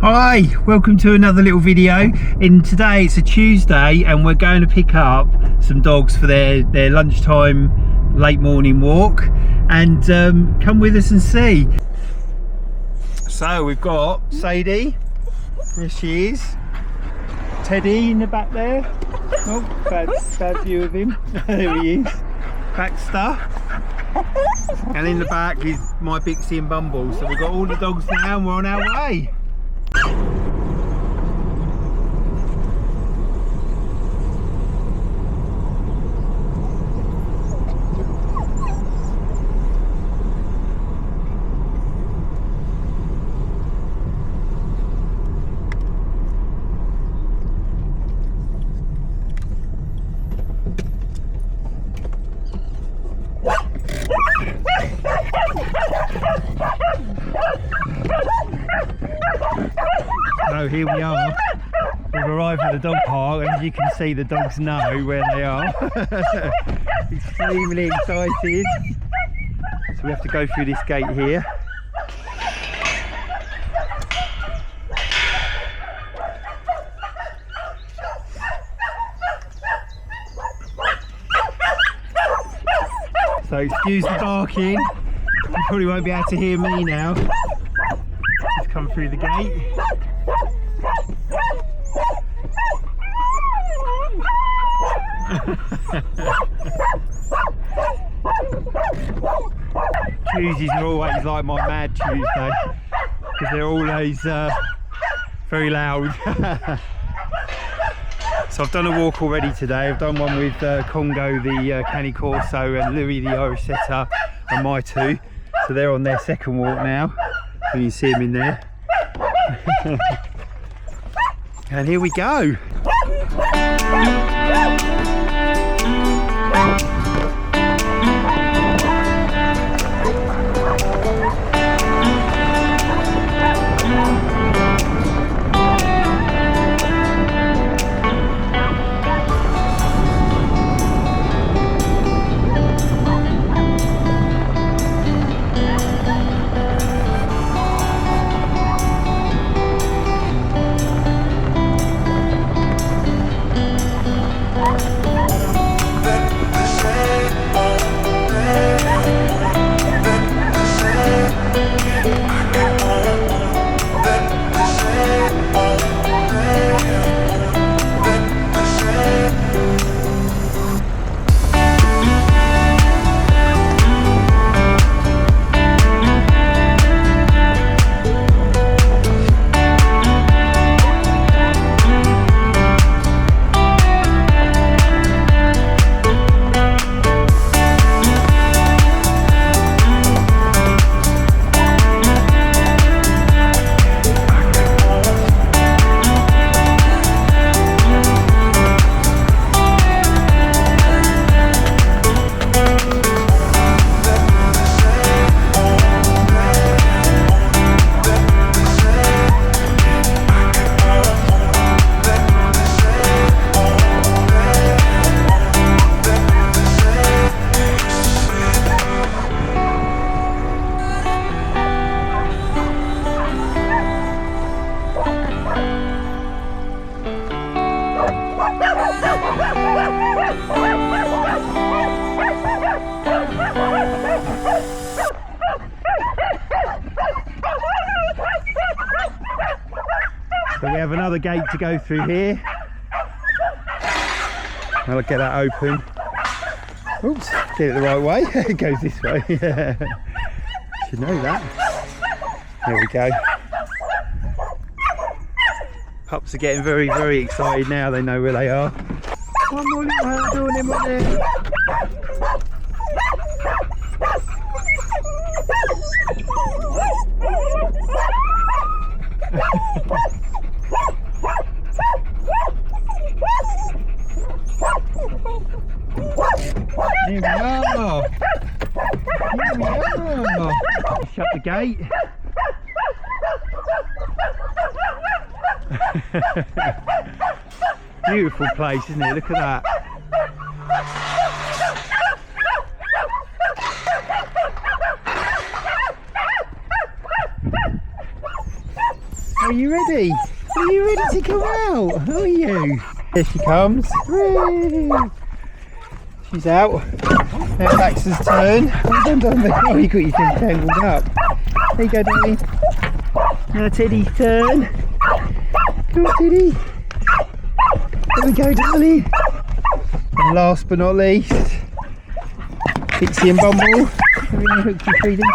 Hi, welcome to another little video. And today it's a Tuesday and we're going to pick up some dogs for their lunchtime late morning walk, and come with us and see. So we've got Sadie, there she is, Teddy in the back there. Oh, bad view of him. There he is, Baxter. And in the back is my Bixie and Bumble. So we've got all the dogs now and we're on our way. So here we are, we've arrived at the dog park, and as you can see the dogs know where they are. Extremely excited. So we have to go through this gate here. So excuse the barking, you probably won't be able to hear me now. Just come through the gate. Tuesdays are always like my Mad Tuesday because they're always very loud. So I've done a walk already today. I've done one with Congo the Cane Corso and Louis the Irish Setter and my two. So they're on their second walk now. You can see them in there. And here we go. So we have another gate to go through here. I'll get that open. Oops, get it the right way. It goes this way. Should know that. There we go. Pups are getting very, very excited now. They know where they are. One more little hand doing them up there. Here we are. Here we are. Shut the gate. Beautiful place, isn't it? Look at that. Are you ready? Are you ready to come out? Are you? There she comes. Whee! She's out. Now Baxter's turn. Oh, you got your thing tangled up. There you go, darling. Now Teddy's turn. Come on, Teddy. There we go, darling. And last but not least, Pixie and Bumble. We're going to hook you freedom.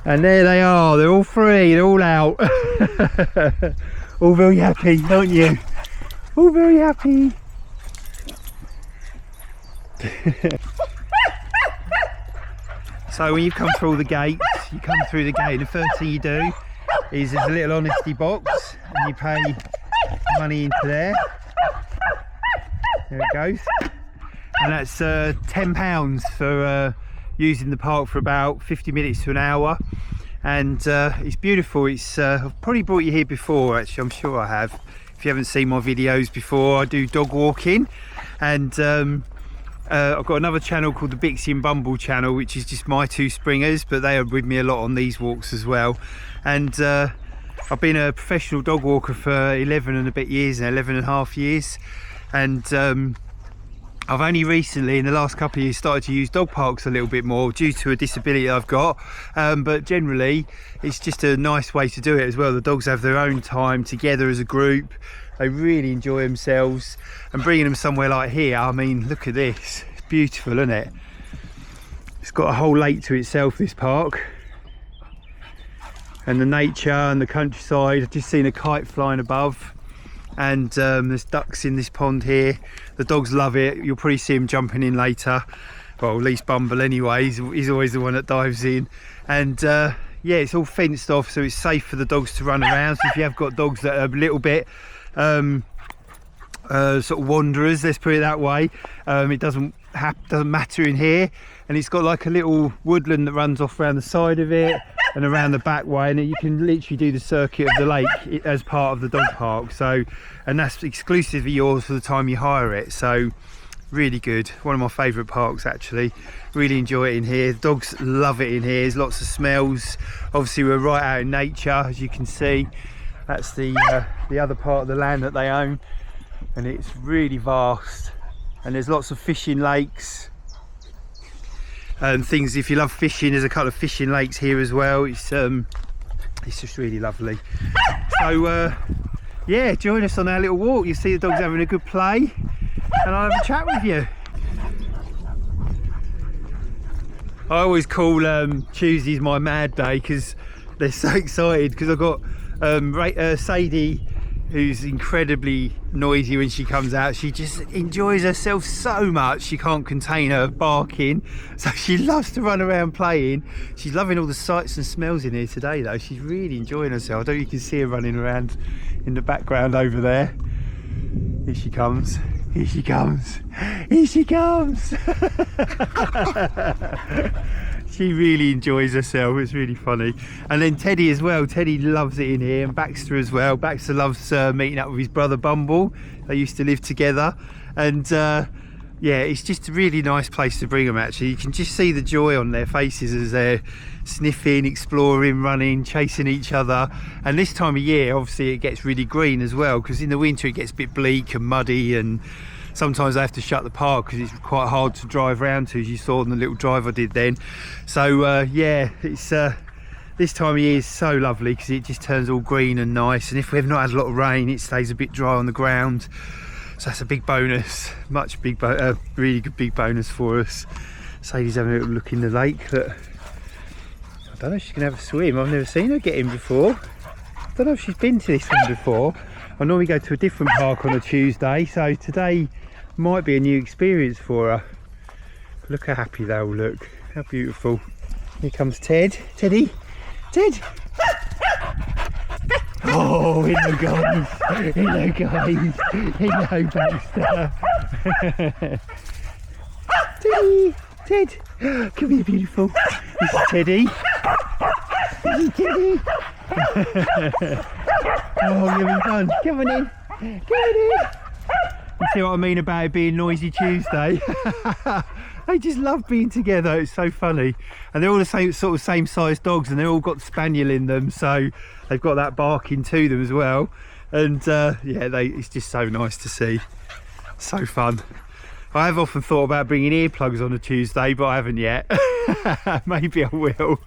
And there they are, they're all free, they're all out. All very happy, aren't you? All very happy. So when you come through all the gates, you come through the gate, and the first thing you do is there's a little honesty box, and you pay money into there. There it goes. And that's £10 for using the park for about 50 minutes to an hour. And it's beautiful. It's I've probably brought you here before, actually, I'm sure I have. If you haven't seen my videos before, I do dog walking, and I've got another channel called the Bixie and Bumble channel, which is just my two springers, but they are with me a lot on these walks as well. And I've been a professional dog walker for 11 and a bit years now, 11 and a half years. And I've only recently, in the last couple of years, started to use dog parks a little bit more due to a disability I've got. But generally, it's just a nice way to do it as well. The dogs have their own time together as a group. They really enjoy themselves. And bringing them somewhere like here, I mean, look at this. It's beautiful, isn't it? It's got a whole lake to itself, this park. And the nature and the countryside. I've just seen a kite flying above. And there's ducks in this pond here. The dogs love it. You'll probably see them jumping in later. Well, at least Bumble anyway. He's always the one that dives in. And yeah, it's all fenced off, so it's safe for the dogs to run around. So if you have got dogs that are a little bit sort of wanderers, let's put it that way, it doesn't matter in here. And it's got like a little woodland that runs off around the side of it and around the back way, and you can literally do the circuit of the lake as part of the dog park. So, and that's exclusively yours for the time you hire it. So really good. One of my favourite parks, actually. Really enjoy it in here. The dogs love it in here. There's lots of smells. Obviously we're right out in nature, as you can see. That's the other part of the land that they own, and it's really vast. And there's lots of fishing lakes and things. If you love fishing, there's a couple of fishing lakes here as well. It's just really lovely. So yeah, join us on our little walk. You see the dogs having a good play, and I'll have a chat with you. I always call Tuesdays my mad day because they're so excited, because I've got Sadie, who's incredibly noisy when she comes out. She just enjoys herself so much, she can't contain her barking, so she loves to run around playing. She's loving all the sights and smells in here today though. She's really enjoying herself. I don't know if you can see her running around in the background over there. Here she comes, here she comes, here she comes. She really enjoys herself. It's really funny. And then Teddy as well. Teddy loves it in here, and Baxter as well. Baxter loves meeting up with his brother Bumble. They used to live together, and yeah, it's just a really nice place to bring them. Actually, you can just see the joy on their faces as they're sniffing, exploring, running, chasing each other. And this time of year, obviously, it gets really green as well, because in the winter it gets a bit bleak and muddy, and sometimes I have to shut the park because it's quite hard to drive around to, as you saw on the little drive I did then. So yeah, it's this time of year is so lovely because it just turns all green and nice, and if we've not had a lot of rain, it stays a bit dry on the ground. So that's a big bonus, really good big bonus for us. Sadie's having a little look in the lake, but I don't know if she's gonna have a swim. I've never seen her get in before. I don't know if she's been to this one before. I normally go to a different park on a Tuesday, so today might be a new experience for her. But look how happy they all look, how beautiful. Here comes Ted. Teddy, Ted. Oh, hello guys, hello guys, hello Baxter. Teddy, Ted, come here beautiful. This is Teddy. This is Teddy. Oh, you're having fun. Come on in. Come on in. You see what I mean about it being Noisy Tuesday? They just love being together. It's so funny, and they're all the same sort of same size dogs, and they're all got spaniel in them, so they've got that barking to them as well. And yeah, it's just so nice to see. So fun. I have often thought about bringing earplugs on a Tuesday, but I haven't yet. Maybe I will.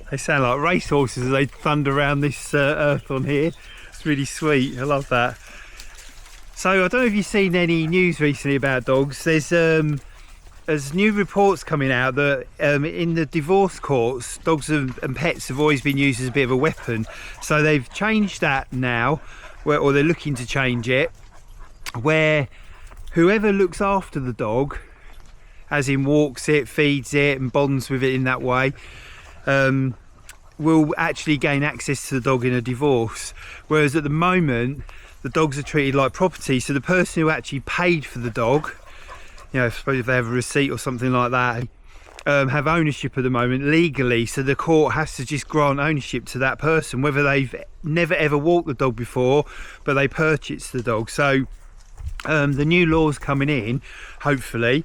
They sound like racehorses as they thunder around this earth on here. It's really sweet. I love that. So I don't know if you've seen any news recently about dogs. There's new reports coming out that in the divorce courts, dogs and pets have always been used as a bit of a weapon. So they've changed that now, or they're looking to change it, where whoever looks after the dog, as in walks it, feeds it and bonds with it in that way, will actually gain access to the dog in a divorce. Whereas at the moment, the dogs are treated like property. So the person who actually paid for the dog, you know, I suppose if they have a receipt or something like that, have ownership at the moment legally. So the court has to just grant ownership to that person, whether they've never ever walked the dog before, but they purchased the dog. So the new laws coming in, hopefully,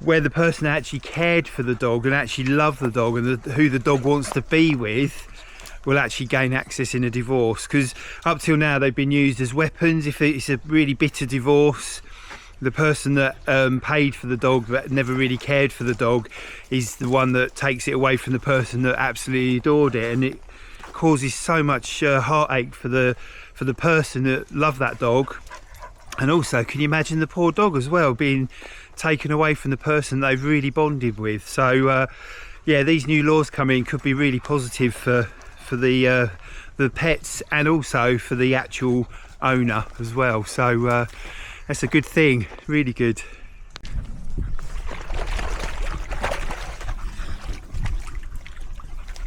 where the person actually cared for the dog and actually loved the dog and who the dog wants to be with will actually gain access in a divorce. Because up till now they've been used as weapons. If it's a really bitter divorce, the person that paid for the dog but never really cared for the dog is the one that takes it away from the person that absolutely adored it, and it causes so much heartache for the person that loved that dog. And also, can you imagine the poor dog as well being taken away from the person they've really bonded with? So yeah, these new laws coming could be really positive for the pets and also for the actual owner as well. So that's a good thing, really good.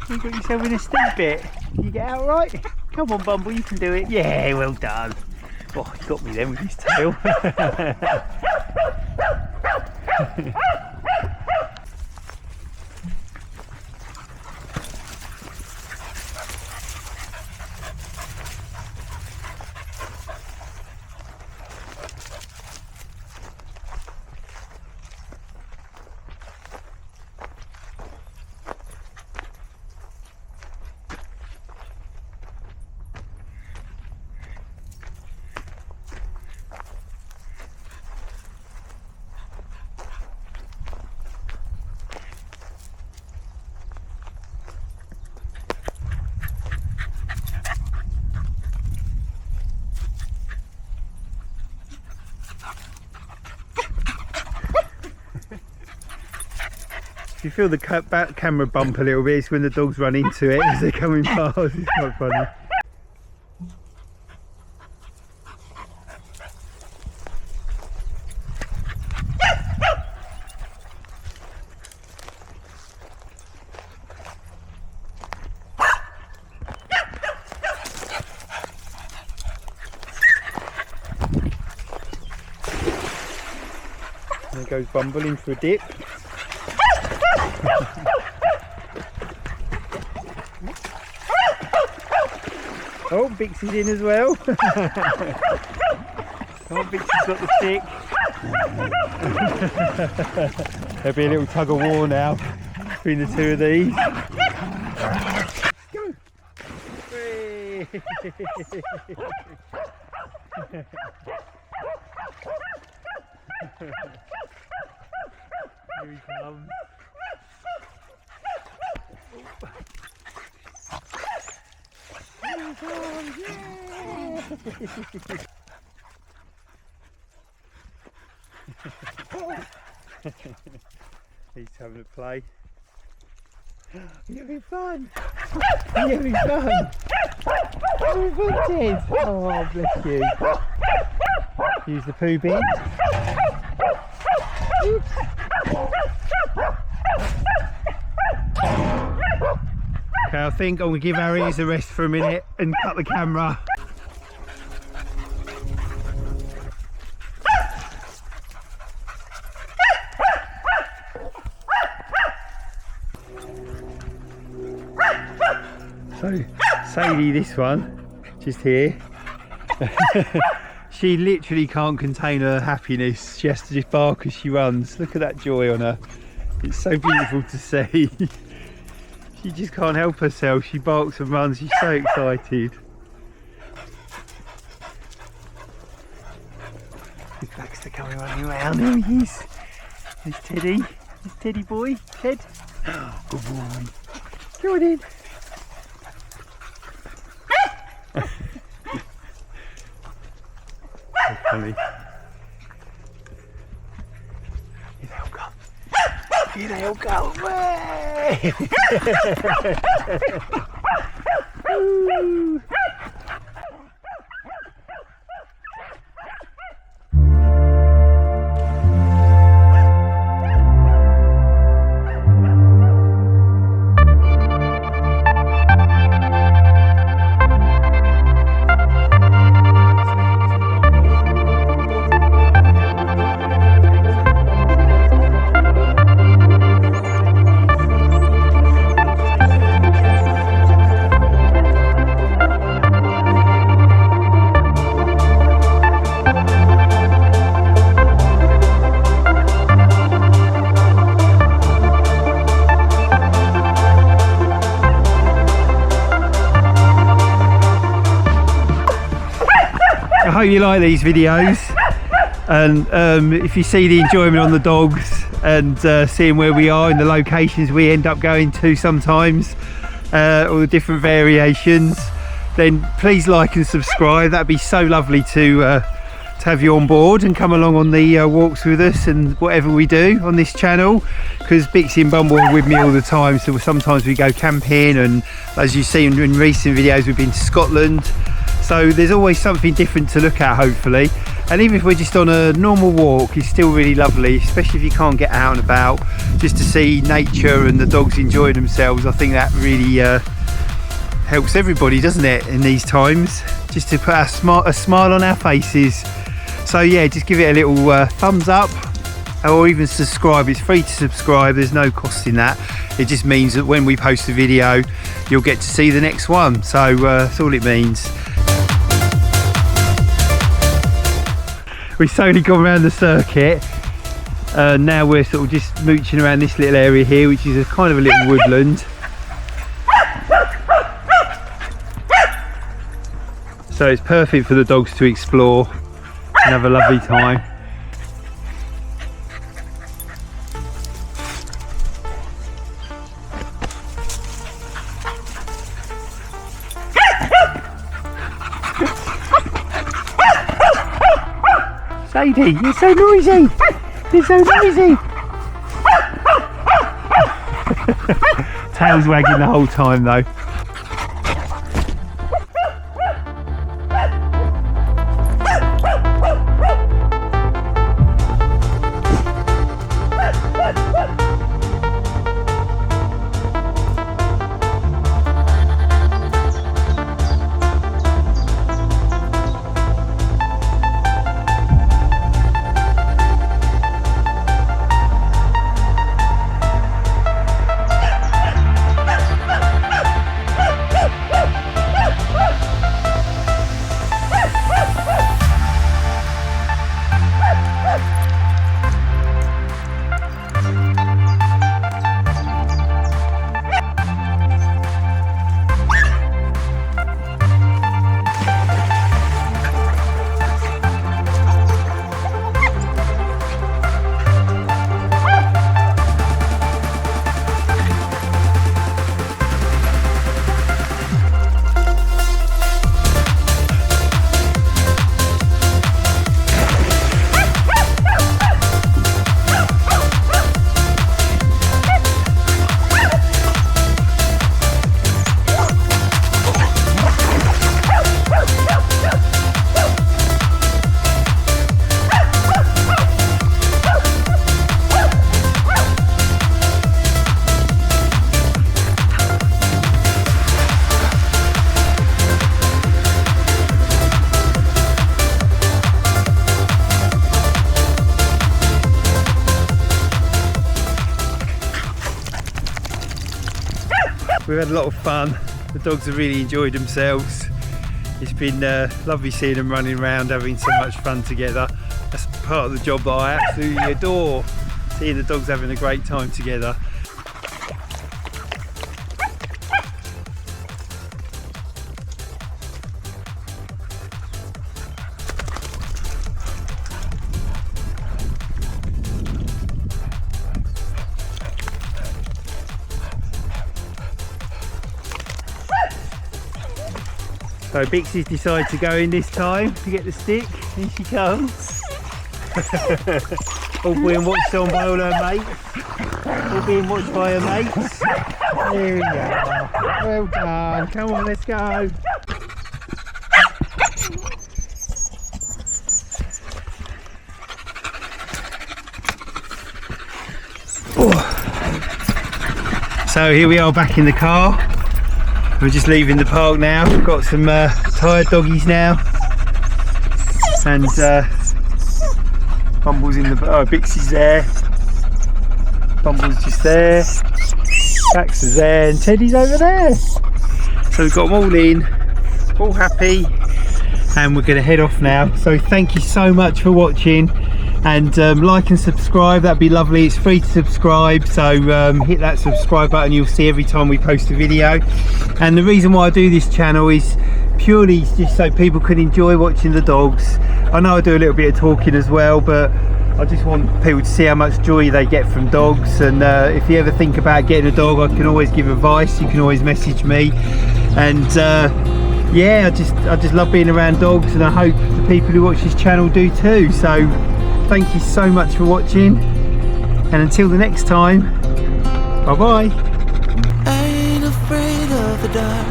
You got yourself in a steep bit. Can you get out right? Come on, Bumble, you can do it. Yeah, well done. Oh, he got me then with his tail. If you feel the back camera bump a little bit, it's when the dogs run into it as they're coming past. It's quite funny. There goes Bumble in for a dip. Oh, Bixie's in as well. Oh, Bixie's got the stick. There'll be a little tug of war now between the two of these. Go! Whee! Here he comes. Here he comes, yeah! He's having a play. You're having fun! You're having fun! You're having fun, Ted! Oh, bless you. Use the poo bin. Okay, I think I'm going to give our ears a rest for a minute and cut the camera. So, Sadie, this one, just here, she literally can't contain her happiness. She has to just bark as she runs. Look at that joy on her. It's so beautiful to see. She just can't help herself. She barks and runs. She's so excited. Big Baxter coming running around. There he is. There's Teddy. There's Teddy boy. Ted. Good boy. Go on in. So funny. Here they all come. Here they all go. Way! I hope you like these videos, and if you see the enjoyment on the dogs and seeing where we are in the locations we end up going to sometimes, all the different variations, then please like and subscribe. That'd be so lovely to have you on board and come along on the walks with us and whatever we do on this channel, because Bixie and Bumble are with me all the time, so sometimes we go camping, and as you've seen in recent videos we've been to Scotland. So there's always something different to look at, hopefully. And even if we're just on a normal walk, it's still really lovely, especially if you can't get out and about, just to see nature and the dogs enjoying themselves. I think that really helps everybody, doesn't it, in these times, just to put a smile on our faces. So yeah, just give it a little thumbs up, or even subscribe. It's free to subscribe, there's no cost in that. It just means that when we post a video, you'll get to see the next one. So that's all it means. We've slowly gone around the circuit. Now we're sort of just mooching around this little area here, which is a kind of a little woodland. So it's perfect for the dogs to explore and have a lovely time. Sadie, you're so noisy! You're so noisy! Tail's wagging the whole time though. we've had a lot of fun. The dogs have really enjoyed themselves. It's been lovely seeing them running around, having so much fun together. That's part of the job that I absolutely adore, seeing the dogs having a great time together. So Bixie's decided to go in this time to get the stick. Here she comes. All being watched on by all her mates. All being watched by her mates. There we go. Well done. Come on, let's go. Oh. So here we are back in the car. We're just leaving the park now. We've got some tired doggies now, and Bumble's in the. Oh, Bixie's there. Bumble's just there. Baxter's there, and Teddy's over there. So we've got them all in, all happy, and we're going to head off now. So thank you so much for watching, and like and subscribe. That'd be lovely. It's free to subscribe, so hit that subscribe button. You'll see every time we post a video. And the reason why I do this channel is purely just so people can enjoy watching the dogs. I know I do a little bit of talking as well, but I just want people to see how much joy they get from dogs. And if you ever think about getting a dog, I can always give advice. You can always message me. And yeah, I just love being around dogs, and I hope the people who watch this channel do too. So thank you so much for watching, and until the next time, bye bye. I ain't afraid of the dark,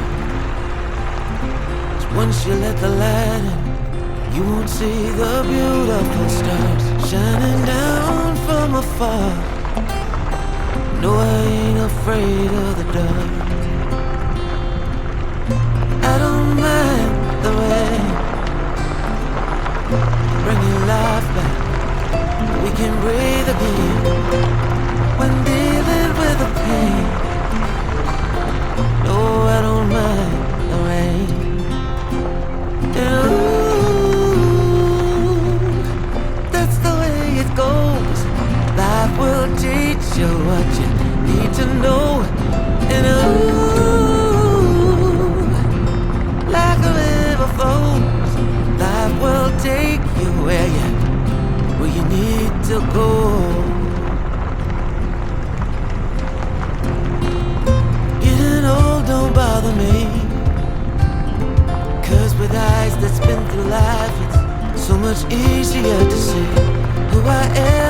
'cause once you let the light in, you won't see the beautiful stars shining down from afar. No, I ain't afraid of the dark. I don't mind the rain, bringing life back. We can breathe again when dealing with the pain. No, I don't mind the rain. And ooh, that's the way it goes. Life will teach you what you need to know. And ooh, like a river flows, life will take you where you need to go. Getting old don't bother me, 'cause with eyes that spin through life, it's so much easier to see who I am.